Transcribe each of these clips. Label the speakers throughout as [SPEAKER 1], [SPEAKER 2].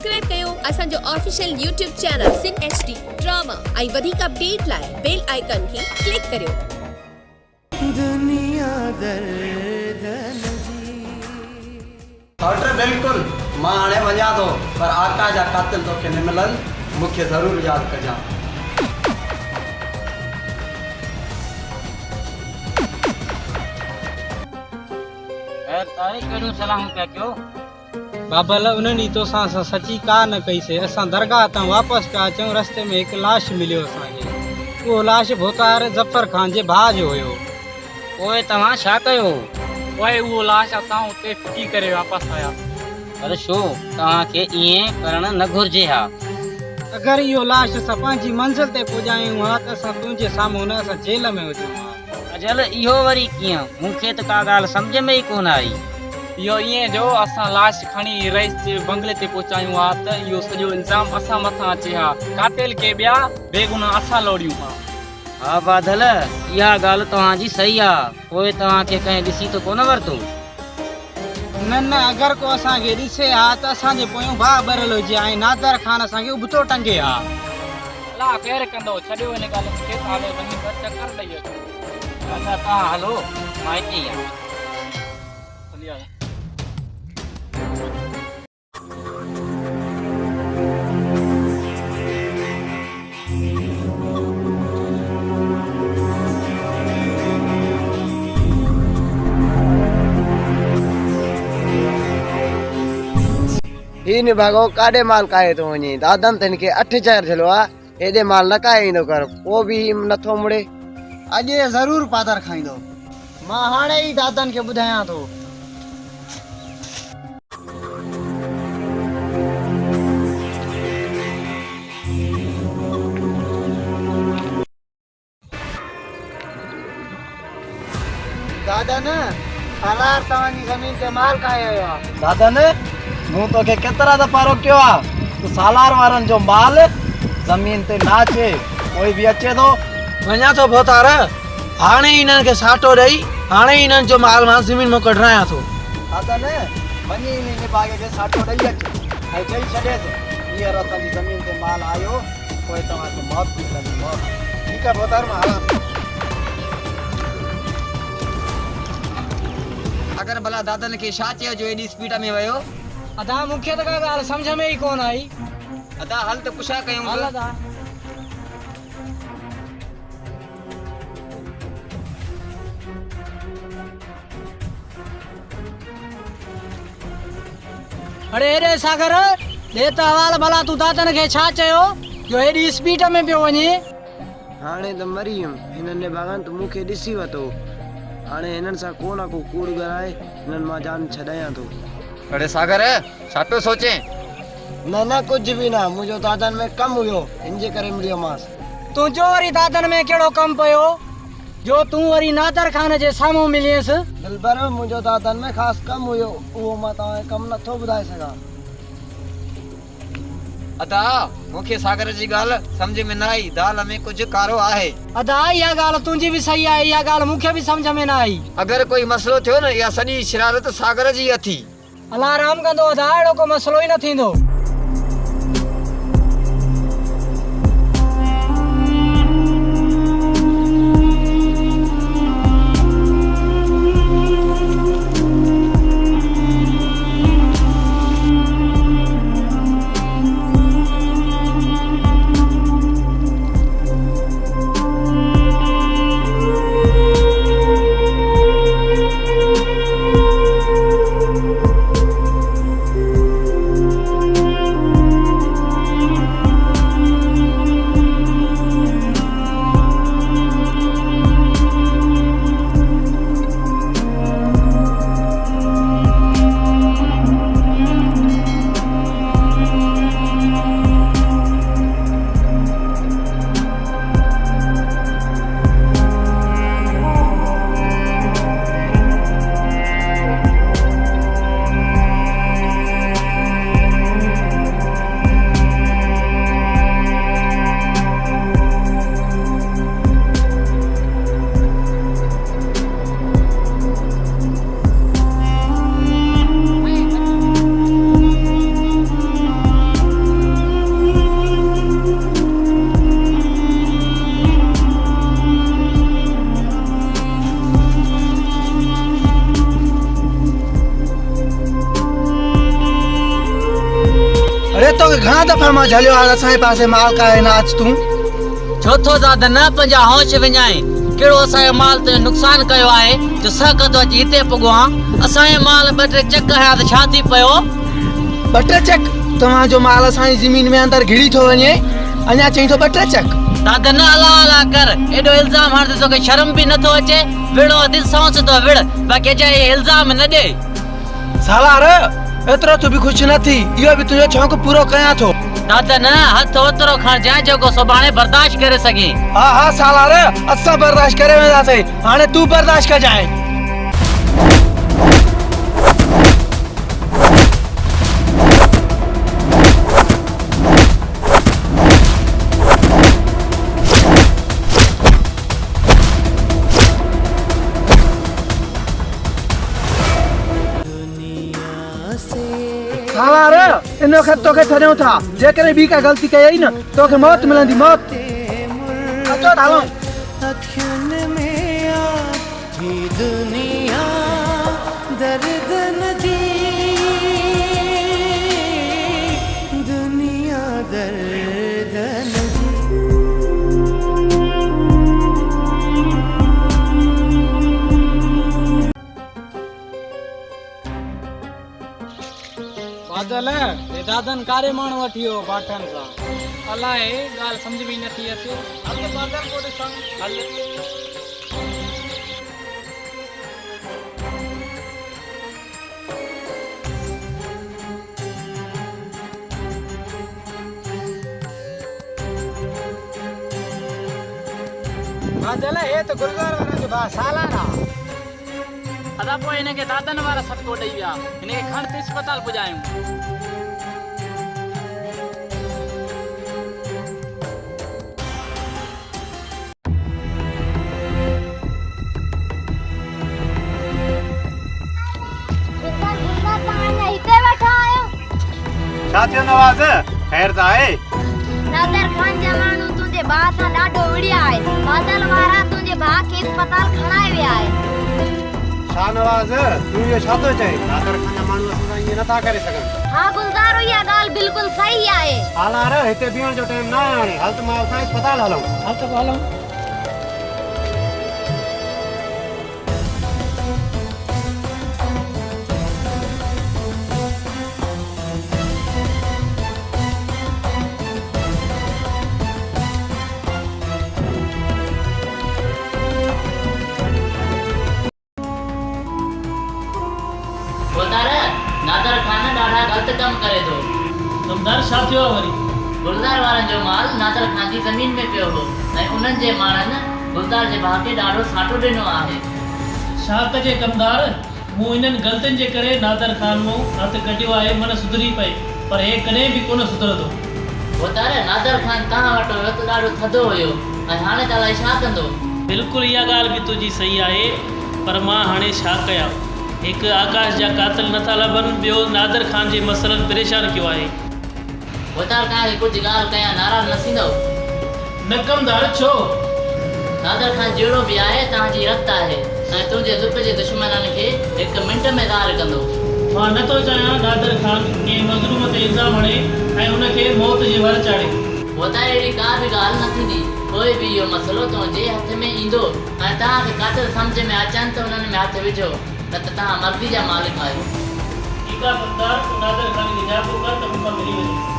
[SPEAKER 1] Subscribe कयो असांजो official YouTube channel सिन HD drama ऐं वधीक अपडेट लाइ बेल आइकन खे क्लिक करियो।
[SPEAKER 2] दुनिया दर्दन जी
[SPEAKER 3] डॉक्टर बिल्कुल मां हाणे वञा थो पर आका जा कातिल तोखे न मिलनि मूंखे ज़रूरु यादि कजां।
[SPEAKER 4] कहिड़ियूं सलाहूं पिया कयो बाबल उन्हनि ई तोसां सची का न कईसीं। असां दरगाह तां वापसि पिया अचूं, रस्ते में हिकु लाश मिलियो असांखे। उहो लाश भोतार जफ़र खान जे भाउ जो हुयो।
[SPEAKER 5] पोइ तव्हां छा कयो? पोइ उहो लाश असां उते फिटी करे वापसि आया। पर छो तव्हांखे ईअं करणु न घुरिजे हा।
[SPEAKER 4] अगरि इहो लाश असां पंहिंजी मंज़िल ते पुॼायूं हा त असां तुंहिंजे साम्हूं न असां जेल में हुजूं हा।
[SPEAKER 5] अजल इहो वरी कीअं? मूंखे त का ॻाल्हि सम्झ में ई कोन आई।
[SPEAKER 6] इहो ईअं जो असां लाश खणी रईस जे बंगले ते पहुचायूं हा त इहो सॼो इल्ज़ाम असां मथां अचे हा। कातिल खे ॿिया बेगुनाह असां लोड़ियूं हा।
[SPEAKER 5] हा बादल, इहा ॻाल्हि तव्हांजी सही आहे। पोइ तव्हांखे कंहिं ॾिसी त कोन वरितो?
[SPEAKER 4] न न, अगरि को असांखे ॾिसे हा त असांजे पोयों भाउ ॿरियल हुजे ऐं नादर खान असांखे उबतो टंगे हा।
[SPEAKER 6] अला केरु कंदो? छॾियो हिन ॻाल्हि खे, हालो वञी चकर ॾेई अचो।
[SPEAKER 5] अच्छा तव्हां हलो, मां हिते ई आहियां।
[SPEAKER 6] हली आया।
[SPEAKER 2] इन भागो काडे माल काए तो वनी दादन तन के 8 चार चलो आ एदे माल न काए इंदो कर वो भी नथो मुड़े।
[SPEAKER 4] अॼु ज़रूरु पादर खाईंदो। मां हाणे ई दादन खे ॿुधायां थो। दादा न सालार तव्हांजी ज़मीन ते माल खाए आयो आहे।
[SPEAKER 3] दादा ने मूं तोखे केतिरा दफ़ा रोकियो आहे तूं सालार वारनि जो माल ज़मीन ते न अचे। कोई बि अचे थो
[SPEAKER 4] वञा थो भोतार, हाणे इन्हनि खे साटो ॾेई हाणे इन्हनि जो माल मां ज़मीन मां कढायां थो।
[SPEAKER 3] दादा ने वञी इन बागे खे साटो ॾेई अचे ऐं चई छॾेसि हींअर असांजी ज़मीन ते माल आयो पोइ तव्हांखे मौत थी मिलंदी मौत। ठीकु आहे भोतार, मां हलां थो।
[SPEAKER 2] अगर भला दादन के छा चयो जो एडी स्पीड में वयो?
[SPEAKER 4] अदा मूंखे त का ॻाल्हि सम्झ में ई कोन आई।
[SPEAKER 2] अदा हल त पुछा कयूं।
[SPEAKER 4] हल अदा। अरे अरे सागर, दे त हवाल भला तूं दादन खे छा चयो जो एडी स्पीड में पियो वञे?
[SPEAKER 2] हाणे त मरी वियुमि हिननि बागन त मूंखे ॾिसी वरितो। हाणे हिननि सां को न को कूड़ ॻाल्हाए हिननि मां जान छॾायां थो।
[SPEAKER 7] अरे सागर छा पियो सोचे?
[SPEAKER 2] न न कुछ भी ना, मुंहिंजो दादन में कम हुयो इन जे करे मिलियो मांस।
[SPEAKER 4] तुंहिंजो वरी दादन में कहिड़ो कमु पियो जो तूं वरी नादर खान जे साम्हूं मिलियसि?
[SPEAKER 2] दिलबर मुंहिंजो दादन में ख़ासि कम हुयो, उहो मां तव्हांखे कमु नथो ॿुधाए सघां।
[SPEAKER 7] अदा मूंखे सागर जी ॻाल्हि सम्झ में न आई। दाल में कुछ कारो आहे।
[SPEAKER 4] अदा इहा ॻाल्हि तुंहिंजी बि सही आहे, इहा ॻाल्हि मूंखे बि सम्झ में न आई।
[SPEAKER 7] अगर कोई मसलो थियो न या सॼी शरारत सागर जी अथी।
[SPEAKER 4] अल्लाह राम कंदो अदा, अहिड़ो को मसलो ई न थींदो।
[SPEAKER 3] तो घणा दफ़ा मां झलियो आहे असांजे पासे माल का आहे नाच तूं
[SPEAKER 5] चौथो दादा न पंहिंजा होश विञाए कहिड़ो असांजो माल ते नुक़सान कयो आहे जो सख़त अची हिते पुॻो आहे असांजे माल 2-3 चक हया त छा थी पियो
[SPEAKER 3] 2-3 चक तव्हांजो माल असांजी ज़मीन में अंदरि घिड़ी थो वञे अञा चई थो 2-3 चक
[SPEAKER 5] दादा न अला अला कर एॾो इल्ज़ाम हण त तोखे शर्म बि नथो अचे विड़ो दिलि तो विड़ बाक़ी अॼु इहे इल्ज़ाम न ॾे
[SPEAKER 3] सालार एतिरो तूं बि ख़ुशि न थी इहो बि तुंहिंजो शौक़ु पूरो कयां थो
[SPEAKER 5] दादा न हथ ओतिरो खणजांइ जेको सुभाणे बर्दाश्त करे सघे
[SPEAKER 3] हा सालार असां बर्दाश्त करे वेंदासीं हाणे तूं बर्दाश्त कजांइ सालार इन वक़्तु तोखे छॾियूं था जेकॾहिं ॿी का ग़लती कयई न तोखे मौत मिलंदी मौत अचो त हलूं
[SPEAKER 8] अखियुनि में आही दुनिया दर्दन जी दुनिया दर्दन
[SPEAKER 4] बादल हे दादन कारे माण्हू वठी वियो बाटन सां
[SPEAKER 6] अलाए ॻाल्हि सम्झ में ई नथी अचे
[SPEAKER 4] हल बादल को ॾिसां
[SPEAKER 6] हल
[SPEAKER 4] बादल हे त गुलज़ार वारनि जो भाउ सालार आहे
[SPEAKER 6] अदा पोइ हिनखे दादन वारा सटको ॾेई विया हिनखे खण ते अस्पताल पुॼायूं
[SPEAKER 3] छा थियो नवाज़ ख़ैर त आहे
[SPEAKER 9] नादर खान जा माण्हू तुंहिंजे भाउ सां ॾाढो विड़िया आहे बादल वारा तुंहिंजे भाउ खे अस्पताल खणाए विया आहे
[SPEAKER 3] छा नवाज़ तूं इहो छा थो चए नादर खान जा माण्हू असां सां ईअं नथा करे सघनि
[SPEAKER 9] हा गुलज़ारो इहा ॻाल्हि बिल्कुलु सही आहे
[SPEAKER 3] सालार हिते बीहण जो टाइम न आहे हाणे हल त मां असां अस्पताल हलूं
[SPEAKER 4] हल त हलूं
[SPEAKER 5] नादर खान ॾाढा गलत कम करे थो
[SPEAKER 6] कमदार छा थियो आहे वरी
[SPEAKER 5] गुलज़ार वारनि जो माल नादर खान जी ज़मीन में पियो हो ऐं उन्हनि जे माण्हुनि गुलज़ार जे भाउ खे ॾाढो साटो ॾिनो आहे
[SPEAKER 6] छा कजे कमदार मूं इन्हनि ग़लतियुनि जे करे नादर खान मूं हथु कढियो आहे मन सुधरी पई पर हे कॾहिं बि कोन सुधरंदो
[SPEAKER 5] उतार नादर खान तव्हां वटि हुयो त ॾाढो थधो हुयो ऐं हाणे त अलाए छा कंदो
[SPEAKER 6] बिल्कुलु इहा ॻाल्हि बि तुंहिंजी सही आहे पर मां हाणे छा कयां हिकु आकाश जा कातिल नथा लभनि ॿियो नादर खान जे मसइलनि परेशान कयो आहे
[SPEAKER 5] उतार तव्हांखे कुझु ॻाल्हि कयां नाराज़ न थींदो
[SPEAKER 6] न कमदार छो
[SPEAKER 5] नादर खान जहिड़ो बि आहे तव्हांजी रत आहे ऐं तुंहिंजे दुख जे दुश्मननि खे हिकु मिंट में ज़ाहिर कंदो
[SPEAKER 6] मां नथो चाहियां नादर खान कंहिं मज़लूम ते इल्ज़ाम हणे ऐं हुनखे मौत जे वर चाढ़े
[SPEAKER 5] उतार अहिड़ी का बि ॻाल्हि न थींदी कोई बि इहो मसइलो तुंहिंजे हथ में ईंदो ऐं तव्हांखे कातिल सम्झ में अचनि त हुननि में हथु विझो न त तव्हां मर्ज़ी जा मालिक आहियो
[SPEAKER 6] ठीकु आहे कमदार तूं नादर खान खे निजाबो कर त मूंखां मिली वञे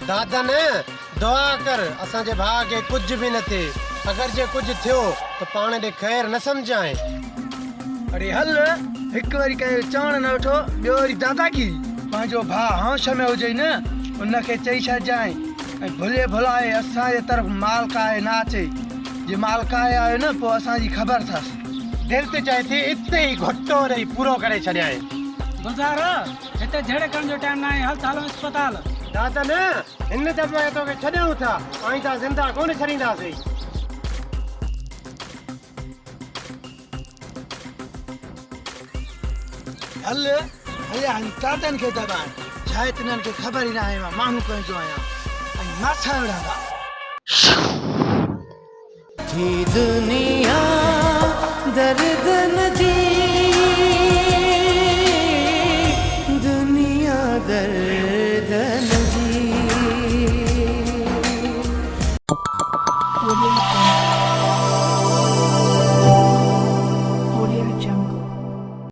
[SPEAKER 3] दादन दुआ कर असांजे भाउ खे कुझु बि न थिए अगरि जे कुझु थियो त पाण ॾे ख़ैर न सम्झाए अरे हल हिकु वारी कंहिं चवण न वठो ॿियो वरी दादागिरी पंहिंजो भाउ होश में हुजे न उनखे चई छॾिजांइ ऐं भुले भुलाए असांजे तरफ़ माल काए न अचे जे माल काए आयो न पोइ असांजी ख़बर अथसि दिलि ते चए थी इते ई घुटो ॾेई पूरो करे छॾियां
[SPEAKER 4] गुलज़ार हिते झेड़े करण जो टाइम न आहे हल त हलूं अस्पताल
[SPEAKER 3] दादन हिन दफ़े तोखे छॾियूं था ऐं तव्हां ज़िंदा कोन छॾींदासीं हल हले हन तातन खे दबाण शायद इन्हनि खे ख़बर ई न आहे मां माण्हू कंहिंजो आहियां ऐं माछा विढ़ंदा
[SPEAKER 8] थी दुनिया दर्दन दी दुनिया दर्दन